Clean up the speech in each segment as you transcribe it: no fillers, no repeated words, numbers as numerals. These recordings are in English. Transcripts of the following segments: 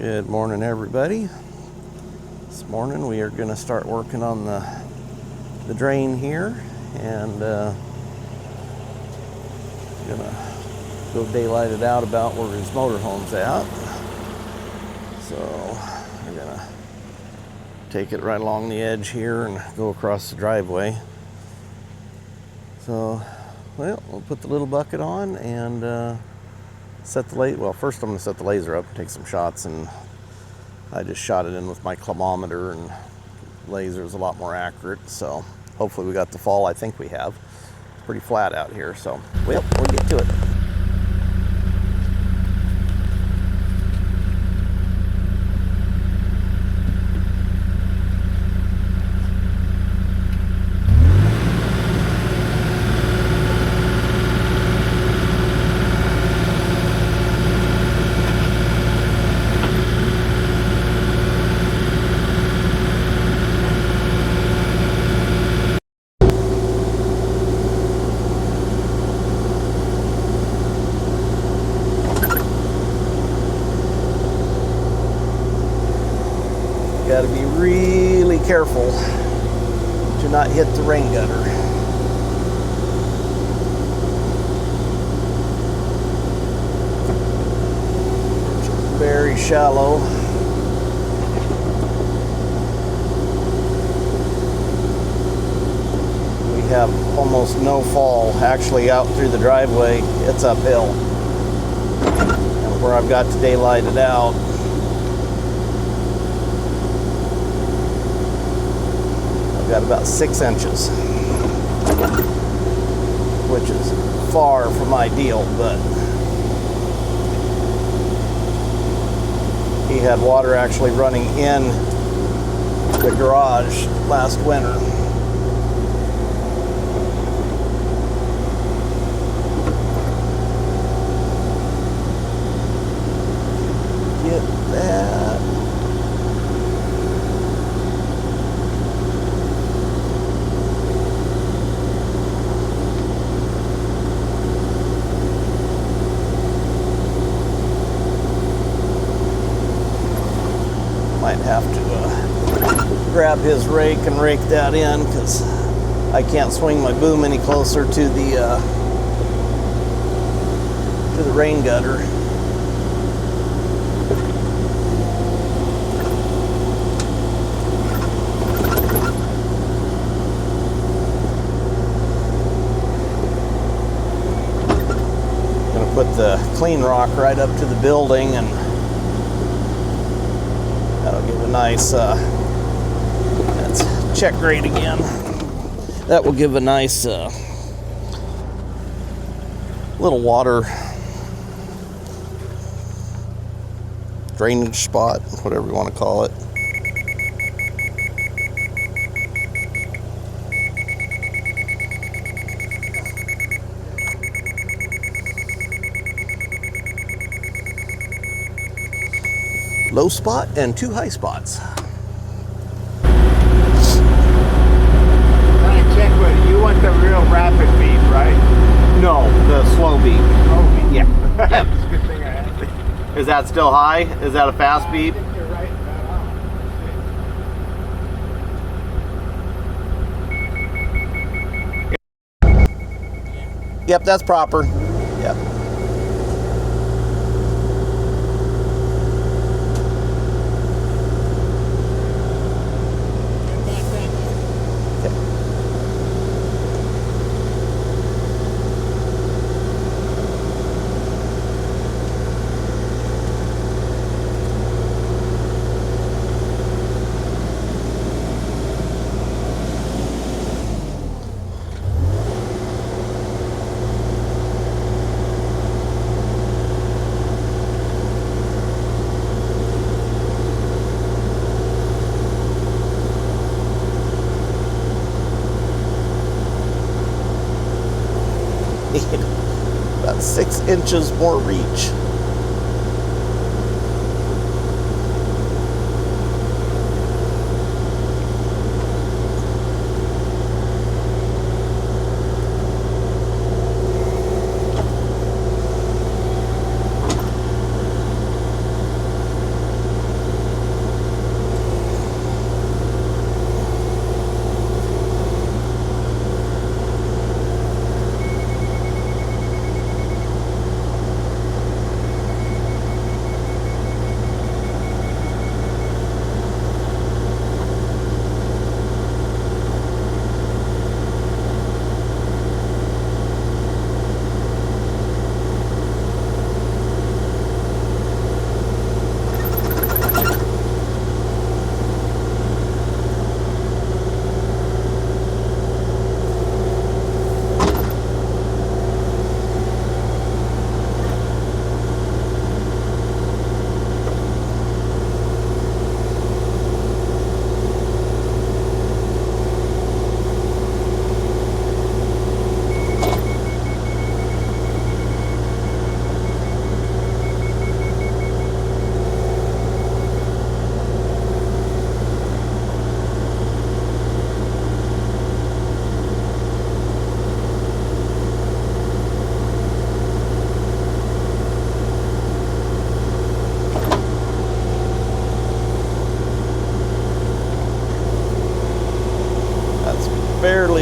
Good morning, everybody. This morning we are going to start working on the drain here, and going to go daylight it out about where his motorhome's at. So we're going to take it right along the edge here and go across the driveway. So, well, we'll put the little bucket on and set the laser. Well, first I'm going to set the laser up and take some shots, and I just shot it in with my climometer, and laser is a lot more accurate. So hopefully we got the fall. I think we have. It's pretty flat out here, so well, we'll get to it. Got to be really careful to not hit the rain gutter. It's very shallow. We have almost no fall. Actually, out through the driveway, it's uphill. And where I've got to daylight it out, got about 6 inches, which is far from ideal, but he had water actually running in the garage last winter. Get that. Might have to grab his rake and rake that in, because I can't swing my boom any closer to the rain gutter. I'm gonna put the clean rock right up to the building, and that'll give a nice, let's check grade again. That will give a nice little water drainage spot, whatever you want to call it. Low spot and 2 high spots. Trying to check whether you want the real rapid beat, right? No, the slow beat. Slow beat. Yeah. That's a good thing I had. Is that still high? Is that a fast beat? I think you're right. Yep, that's proper. Yep. About 6 inches more reach.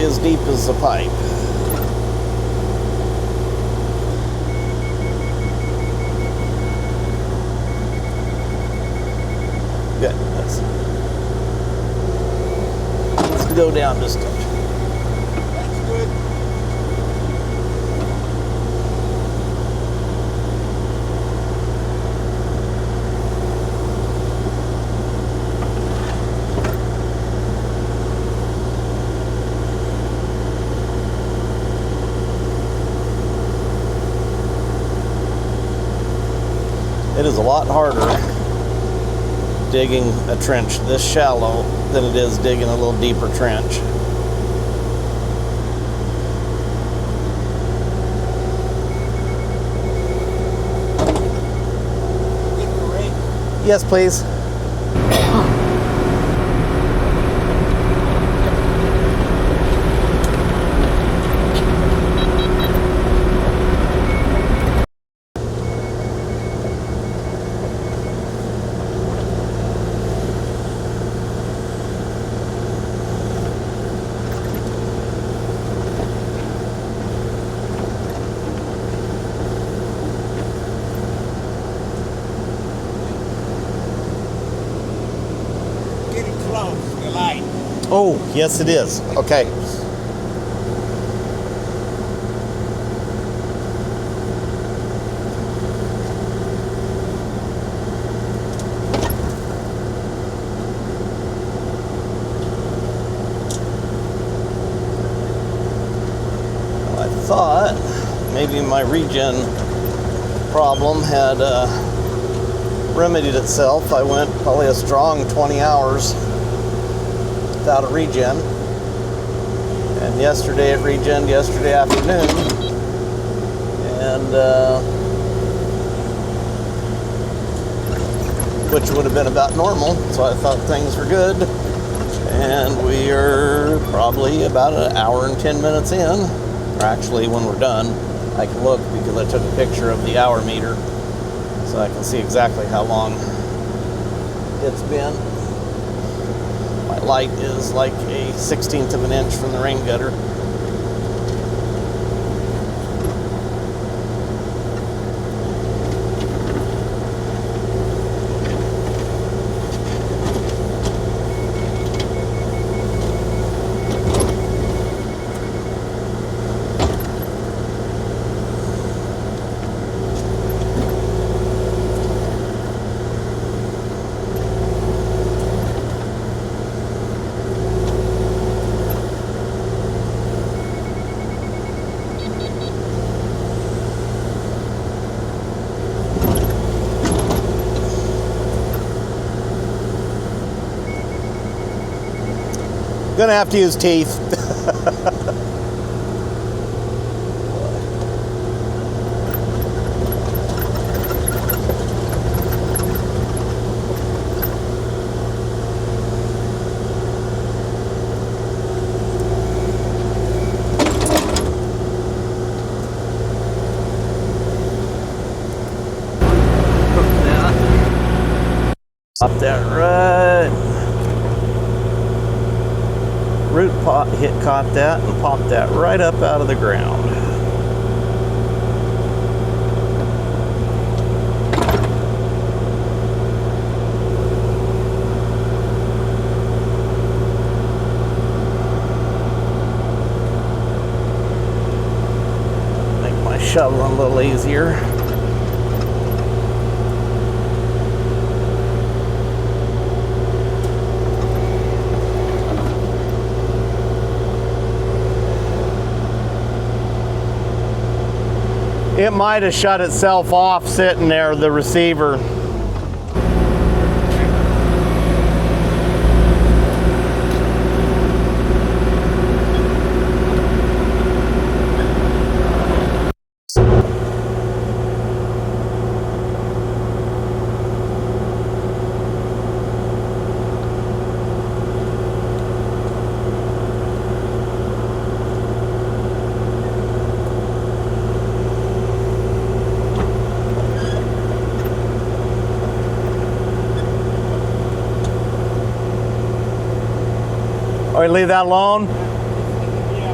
as deep as the pipe. Good. Let's go down just a touch. That's good. It is a lot harder digging a trench this shallow than it is digging a little deeper trench. Yes, please. Getting close, the light. Oh, yes it is. Okay. I thought maybe my regen problem had remedied itself. I went probably a strong 20 hours without a regen, and yesterday it regened yesterday afternoon, and which would have been about normal, so I thought things were good. And we are probably about an hour and 10 minutes in, or actually when we're done I can look because I took a picture of the hour meter so I can see exactly how long it's been. My light is like a 1/16 of an inch from the rain gutter. Gonna have to use teeth. Pop that right. Root pot caught that and popped that right up out of the ground. Make my shoveling a little easier. It might have shut itself off sitting there, the receiver. Or leave that alone? Yeah.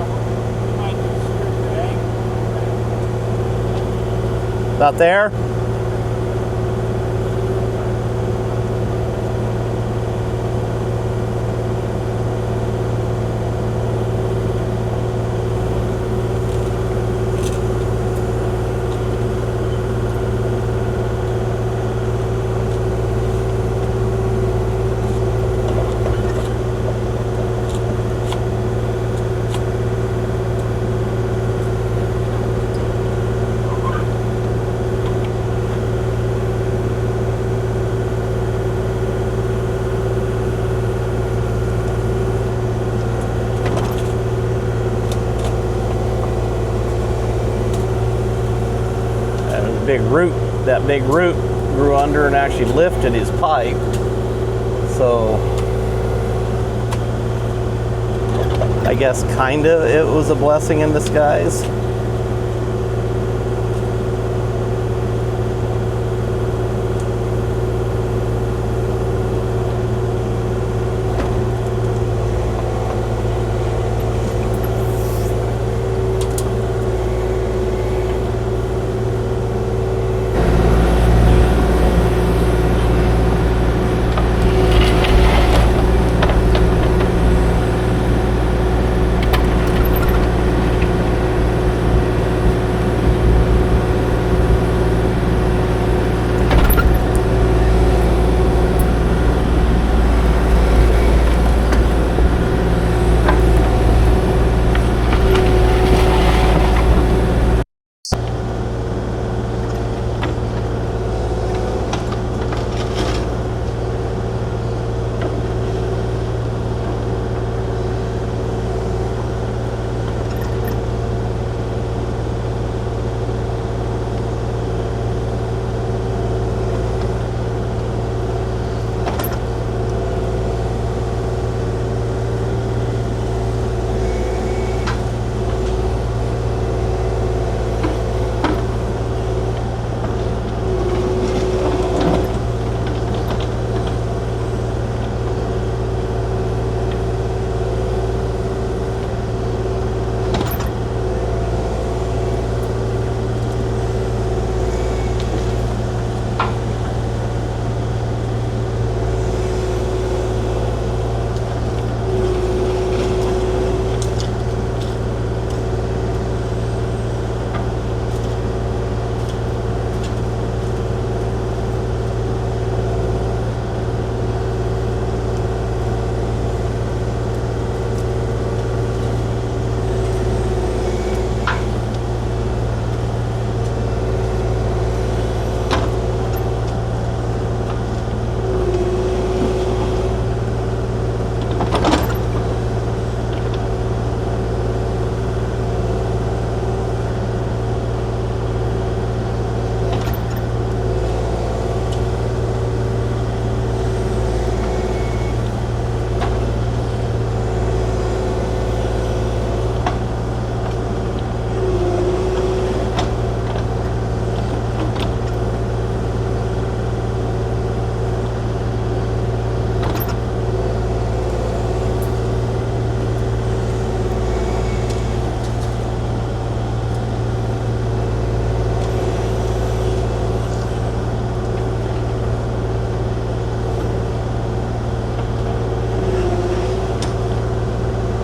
About there? That big root grew under and actually lifted his pipe. So I guess kind of it was a blessing in disguise.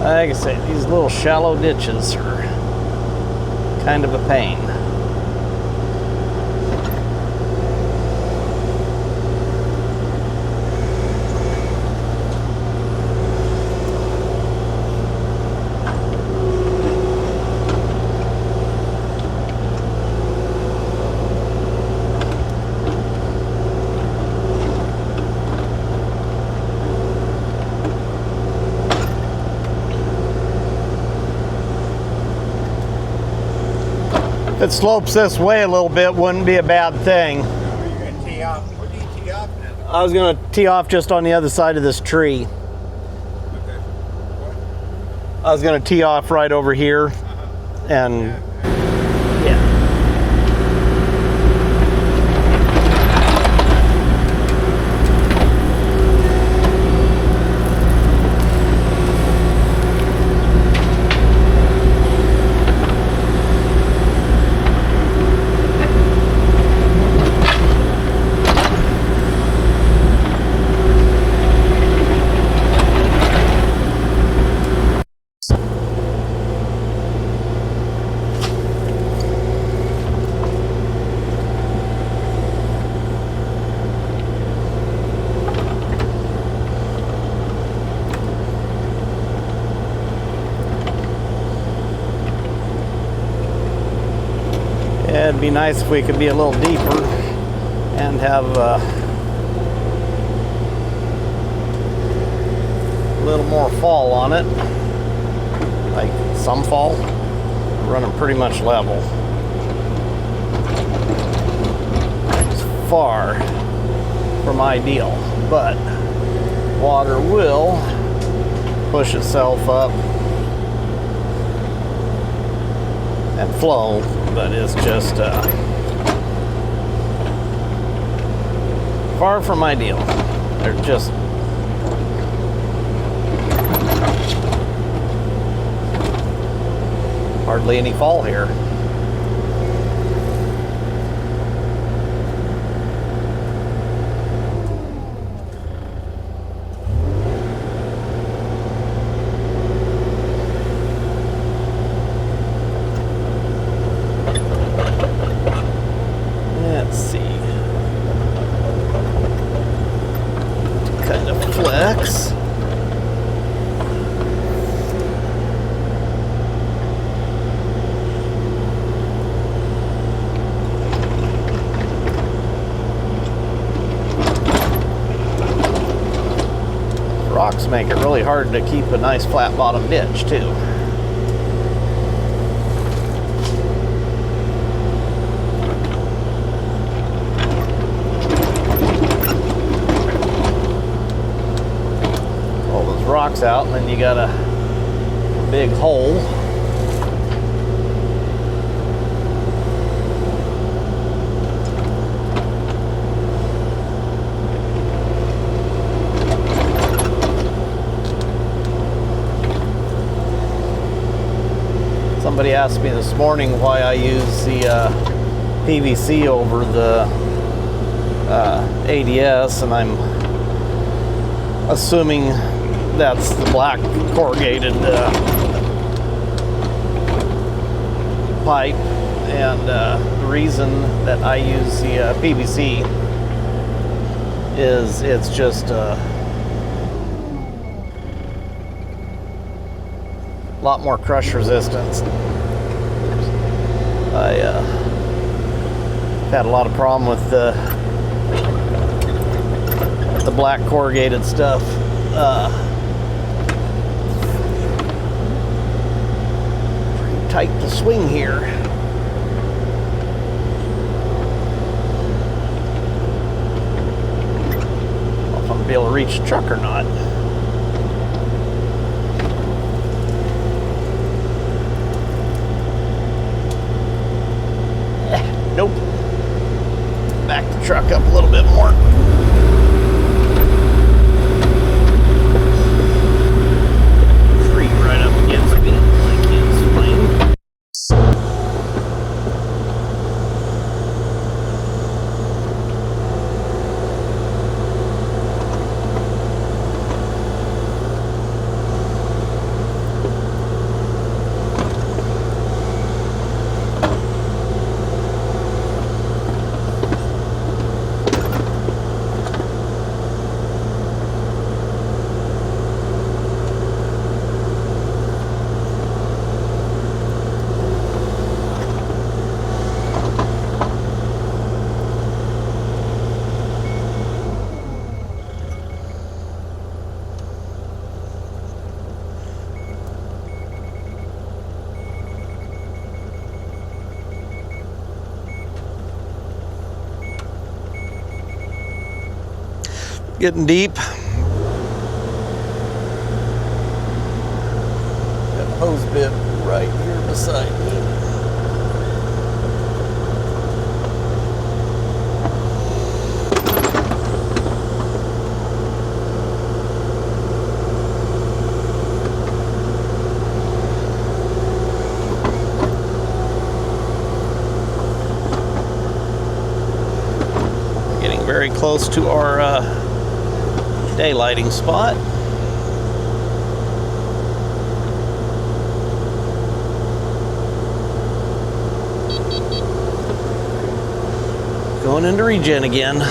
Like I say, these little shallow ditches are kind of a pain. If it slopes this way a little bit, wouldn't be a bad thing. Where are you going to tee off? Where do you tee off now? I was going to tee off just on the other side of this tree. Okay. What? I was going to tee off right over here, and yeah. It'd be nice if we could be a little deeper and have a little more fall on it, like some fall. Running pretty much level. It's far from ideal, but water will push itself up and flow, but it's just far from ideal. They're just hardly any fall here. Let's see. Kind of flex. Rocks make it really hard to keep a nice flat bottom ditch too. Pull those rocks out and then you got a big hole. Somebody asked me this morning why I use the PVC over the ADS, and I'm assuming that's the black corrugated pipe. And the reason that I use the PVC is it's just a lot more crush resistance. I had a lot of problem with the black corrugated stuff. Pretty tight to swing here. I don't know if I'm gonna be able to reach the truck or not. Nope. Back the truck up a little bit more. Tree right up against me. I can't explain. Getting deep. Got a hose bit right here beside me. Getting very close to our daylighting spot. Going into regen again.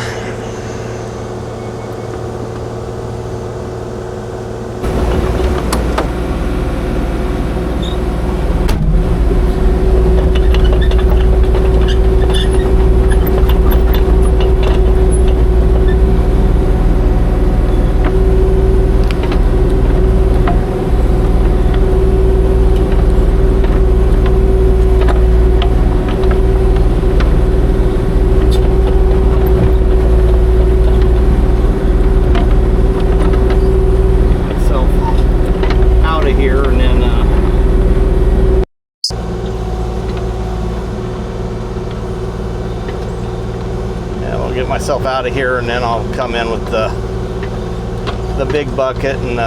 myself out of here, and then I'll come in with the big bucket and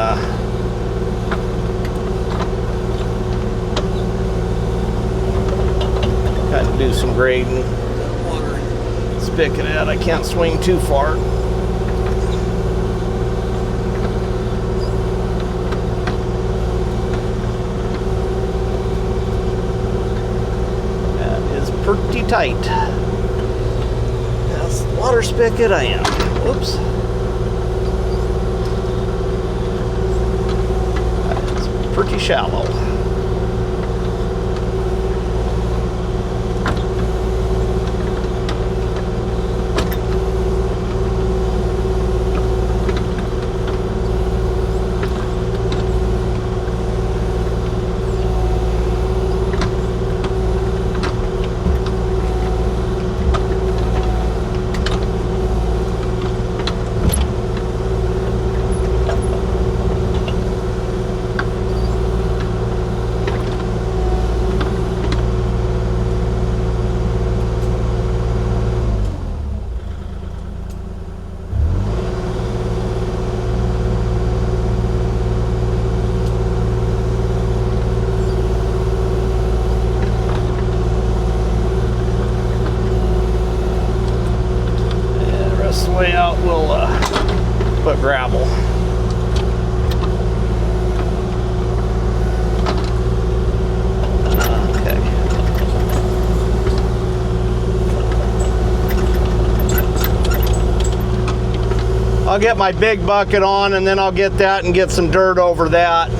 kind of do some grading. Spigot out. I can't swing too far. That is pretty tight. That's the water spigot I am. Whoops. That's pretty shallow. Way out, we'll put gravel. Okay. I'll get my big bucket on, and then I'll get that and get some dirt over that.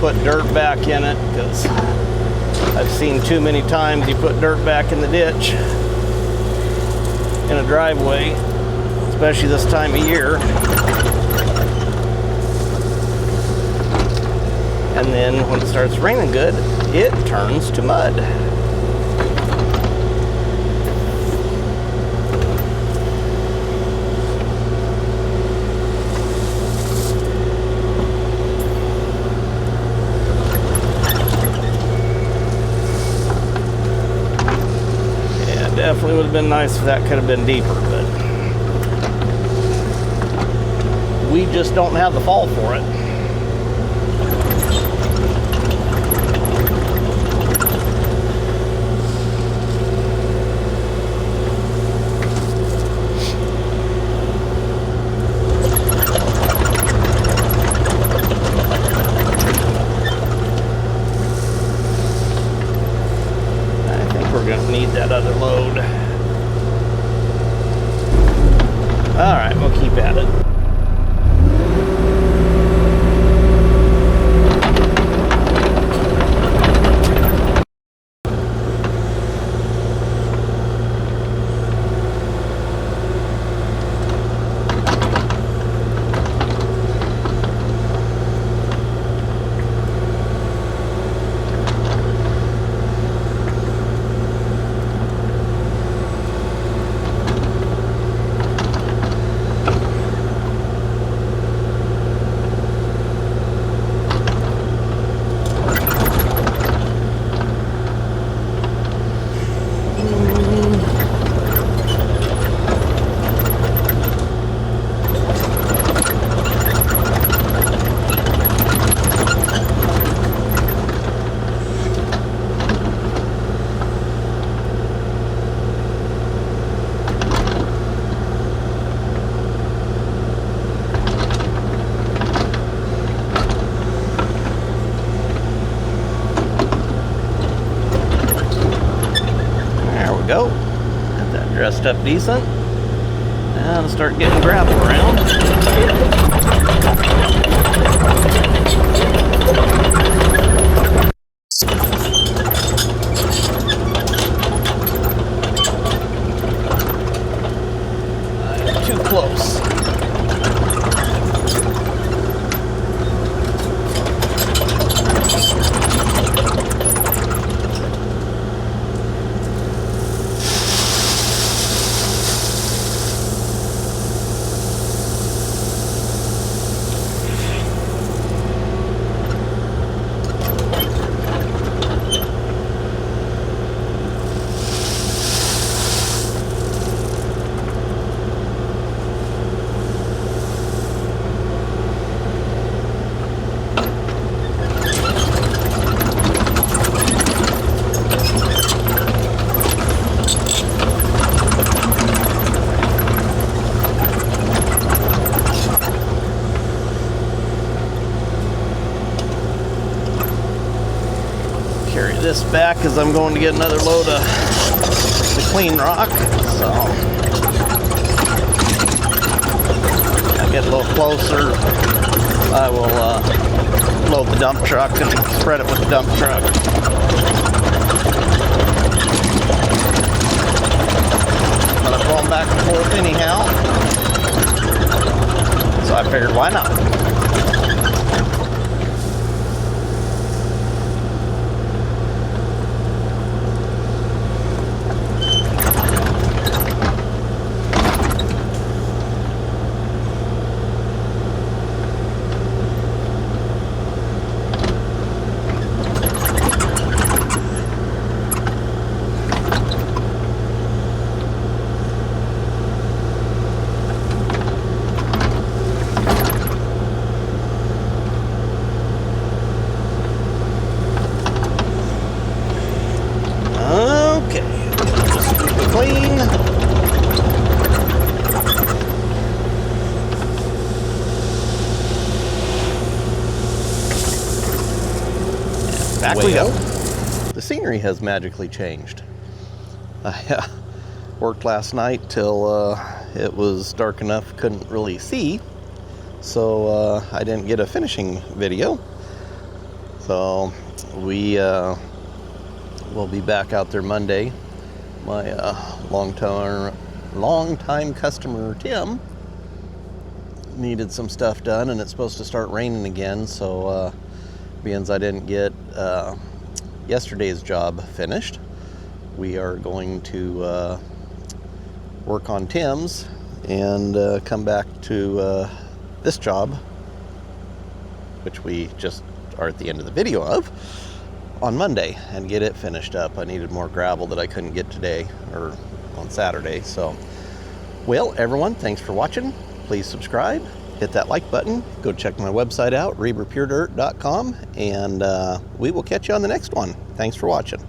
Put dirt back in it, because I've seen too many times you put dirt back in the ditch in a driveway, especially this time of year, and then when it starts raining good, it turns to mud. Definitely would have been nice if that could have been deeper, but we just don't have the fall for it. Need that other load. All right, we'll keep at it. finished up decent. Now to start getting gravel around. Too close. Carry this back because I'm going to get another load of the clean rock. So I get a little closer, I will load the dump truck and spread it with the dump truck. But I'm going back and forth anyhow, so I figured why not. Clean. Back we go. The scenery has magically changed. I worked last night till it was dark enough, couldn't really see, so I didn't get a finishing video. So we will be back out there Monday. My long-time customer Tim needed some stuff done, and it's supposed to start raining again, so being I didn't get yesterday's job finished, we are going to work on Tim's and come back to this job, which we just are at the end of the video of, on Monday, and get it finished up. I needed more gravel that I couldn't get today or on Saturday. So, well, everyone, thanks for watching. Please subscribe, hit that like button, go check my website out, reberpuredirt.com, and we will catch you on the next one. Thanks for watching.